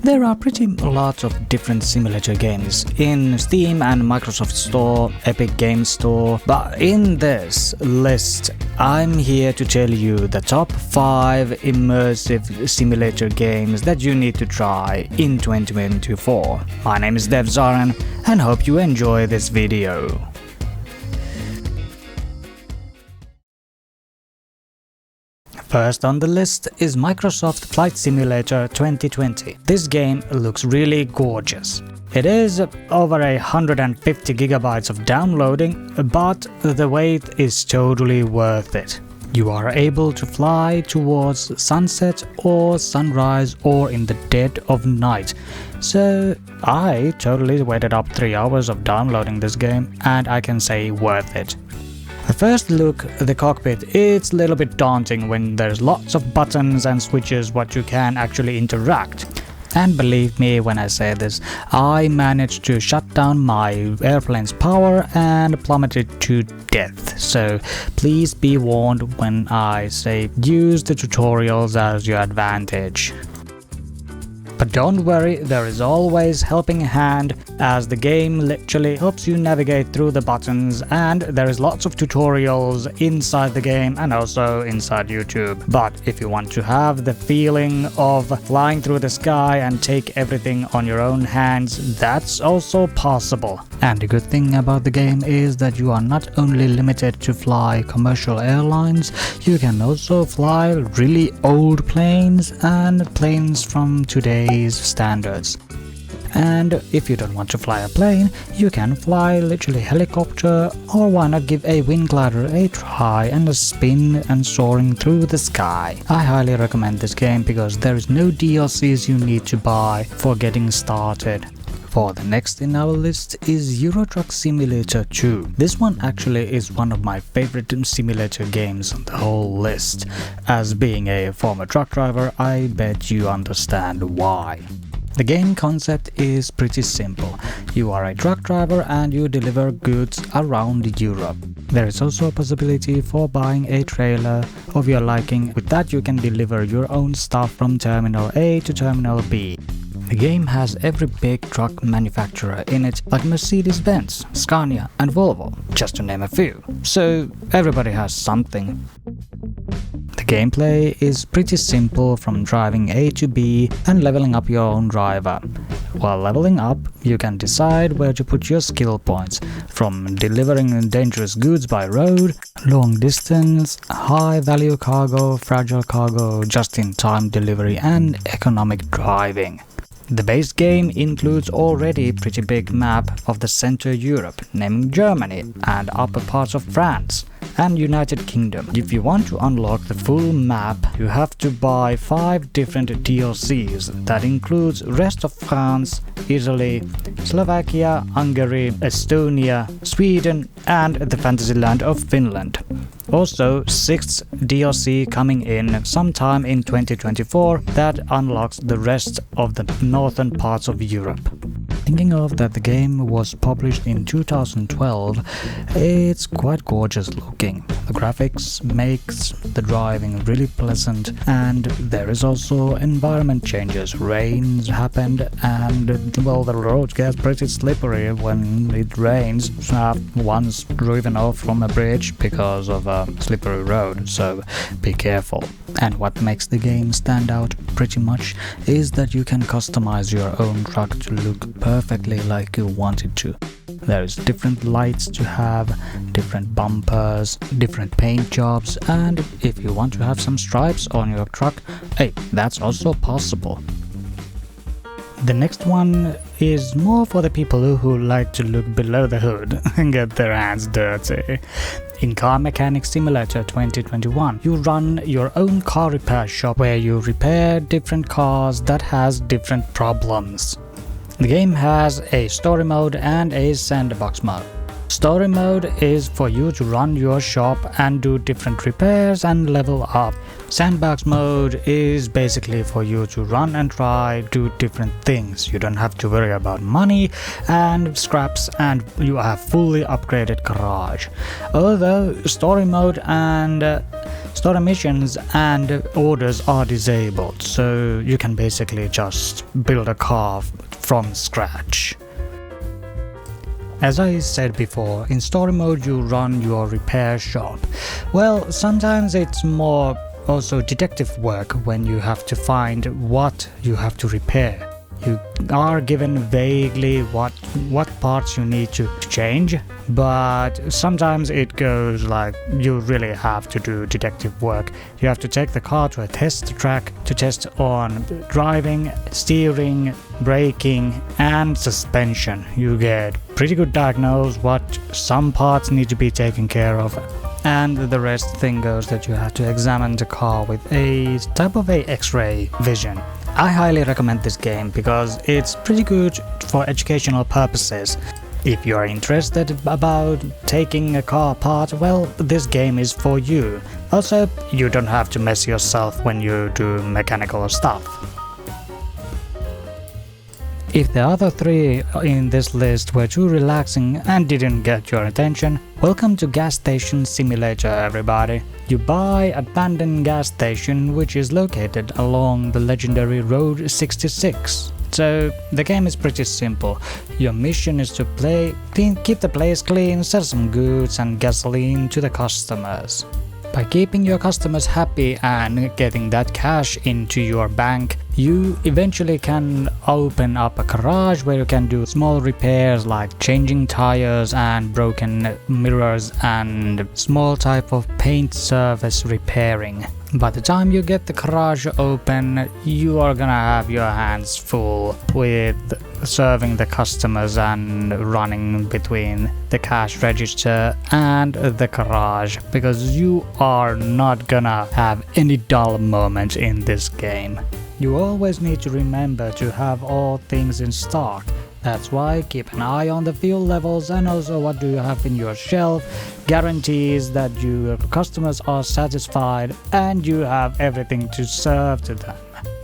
There are pretty lots of different simulator games in Steam and Microsoft Store, Epic Games Store, but in this list I'm here to tell you the top 5 immersive simulator games that you need to try in 2024. My name is Dev Zaran and hope you enjoy this video. First on the list is Microsoft Flight Simulator 2020. This game looks really gorgeous. It is over 150 gigabytes of downloading, but the wait is totally worth it. You are able to fly towards sunset or sunrise or in the dead of night. So I totally waited up 3 hours of downloading this game and I can say worth it. The first look at the cockpit, it's a little bit daunting when there's lots of buttons and switches what you can actually interact. And believe me when I say this, I managed to shut down my airplane's power and plummet it to death. So please be warned when I say use the tutorials as your advantage. But don't worry, there is always helping hand as the game literally helps you navigate through the buttons, and there is lots of tutorials inside the game and also inside YouTube. But if you want to have the feeling of flying through the sky and take everything on your own hands, that's also possible. And the good thing about the game is that you are not only limited to fly commercial airlines, you can also fly really old planes and planes from today's standards. And if you don't want to fly a plane, you can fly literally helicopter, or why not give a wing glider a try and a spin and soaring through the sky. I highly recommend this game because there is no DLCs you need to buy for getting started. For the next in our list is Euro Truck Simulator 2. This one actually is one of my favorite simulator games on the whole list. As being a former truck driver, I bet you understand why. The game concept is pretty simple. You are a truck driver and you deliver goods around Europe. There is also a possibility for buying a trailer of your liking. With that you can deliver your own stuff from Terminal A to Terminal B. The game has every big truck manufacturer in it, like Mercedes-Benz, Scania and Volvo, just to name a few. So everybody has something. The gameplay is pretty simple, from driving A to B and leveling up your own driver. While leveling up, you can decide where to put your skill points, from delivering dangerous goods by road, long distance, high value cargo, fragile cargo, just-in-time delivery and economic driving. The base game includes already pretty big map of the Central Europe, naming Germany and upper parts of France and United Kingdom. If you want to unlock the full map, you have to buy 5 different DLCs that includes rest of France, Italy, Slovakia, Hungary, Estonia, Sweden and the Fantasyland of Finland. Also, 6th DLC coming in sometime in 2024 that unlocks the rest of the northern parts of Europe. Thinking of that the game was published in 2012, it's quite gorgeous looking. The graphics makes the driving really pleasant, and there is also environment changes. Rains happened and well, the road gets pretty slippery when it rains. I've once driven off from a bridge because of a slippery road, so be careful. And what makes the game stand out pretty much is that you can customize your own truck to look perfectly like you want it to. There is different lights to have, different bumpers, different paint jobs, and if you want to have some stripes on your truck, hey, that's also possible. The next one is more for the people who like to look below the hood and get their hands dirty. In Car Mechanic Simulator 2021, you run your own car repair shop where you repair different cars that has different problems. The game has a story mode and a sandbox mode. Story mode is for you to run your shop and do different repairs and level up. Sandbox mode is basically for you to run and try do different things. You don't have to worry about money and scraps, and you have fully upgraded garage. Although story mode and Story missions and orders are disabled, so you can basically just build a car from scratch. As I said before, in story mode you run your repair shop. Well, sometimes it's more also detective work when you have to find what you have to repair. You are given vaguely what parts you need to change, but sometimes it goes like you really have to do detective work. You have to take the car to a test track to test on driving, steering, braking and suspension. You get pretty good diagnose what some parts need to be taken care of, and the rest thing goes that you have to examine the car with a type of a X-ray vision. I highly recommend this game because it's pretty good for educational purposes. If you are interested about taking a car apart, well, this game is for you. Also, you don't have to mess yourself when you do mechanical stuff. If the other three in this list were too relaxing and didn't get your attention, welcome to Gas Station Simulator, everybody. You buy abandoned gas station which is located along the legendary Road 66. So the game is pretty simple. Your mission is to keep the place clean, sell some goods and gasoline to the customers. By keeping your customers happy and getting that cash into your bank, you eventually can open up a garage where you can do small repairs like changing tires and broken mirrors and small type of paint surface repairing. By the time you get the garage open, you are gonna have your hands full with serving the customers and running between the cash register and the garage, because you are not gonna have any dull moment in this game. You always need to remember to have all things in stock. That's why keep an eye on the fuel levels and also what do you have in your shelf. Guarantees that your customers are satisfied and you have everything to serve to them.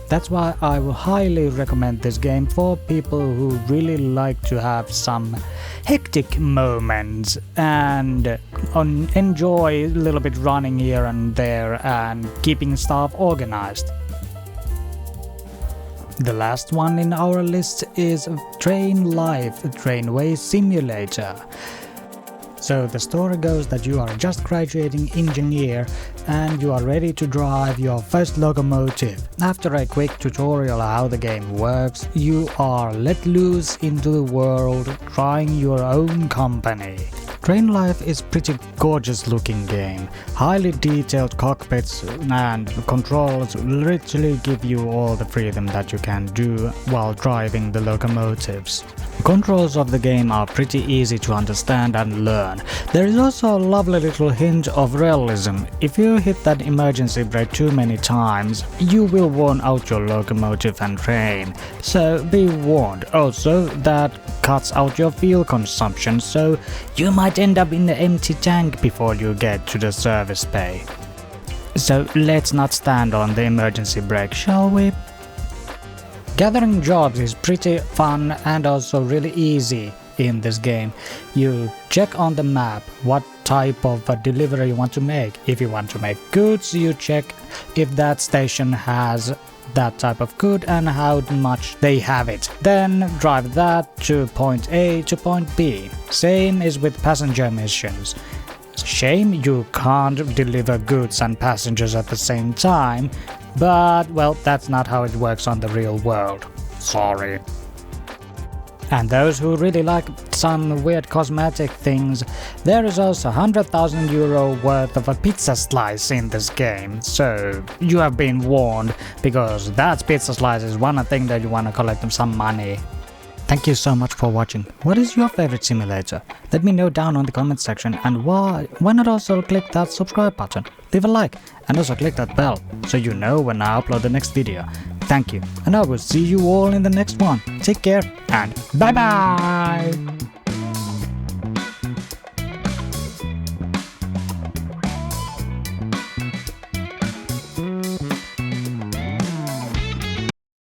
That's why I will highly recommend this game for people who really like to have some hectic moments and enjoy a little bit running here and there and keeping stuff organized. The last one in our list is Train Life Trainway Simulator. So the story goes that you are a just graduating engineer and you are ready to drive your first locomotive. After a quick tutorial how the game works, you are let loose into the world trying your own company. Train Life is pretty gorgeous looking game. Highly detailed cockpits and controls literally give you all the freedom that you can do while driving the locomotives. The controls of the game are pretty easy to understand and learn. There is also a lovely little hint of realism. If you hit that emergency brake too many times, you will worn out your locomotive and train. So be warned. Also, that cuts out your fuel consumption, so you might end up in an empty tank before you get to the service bay. So let's not stand on the emergency brake, shall we? Gathering jobs is pretty fun and also really easy in this game. You check on the map what type of a delivery you want to make. If you want to make goods, you check if that station has that type of good and how much they have it. Then drive that to point A to point B. Same is with passenger missions. Shame you can't deliver goods and passengers at the same time, but well, that's not how it works on the real world. Sorry. And those who really like some weird cosmetic things, there is also 100,000 euro worth of a pizza slice in this game, so you have been warned, because that pizza slice is one thing that you want to collect some money. Thank you so much for watching. What is your favorite simulator? Let me know down on the comment section, and why not also click that subscribe button, leave a like and also click that bell so you know when I upload the next video. Thank you, and I will see you all in the next one. Take care and bye bye!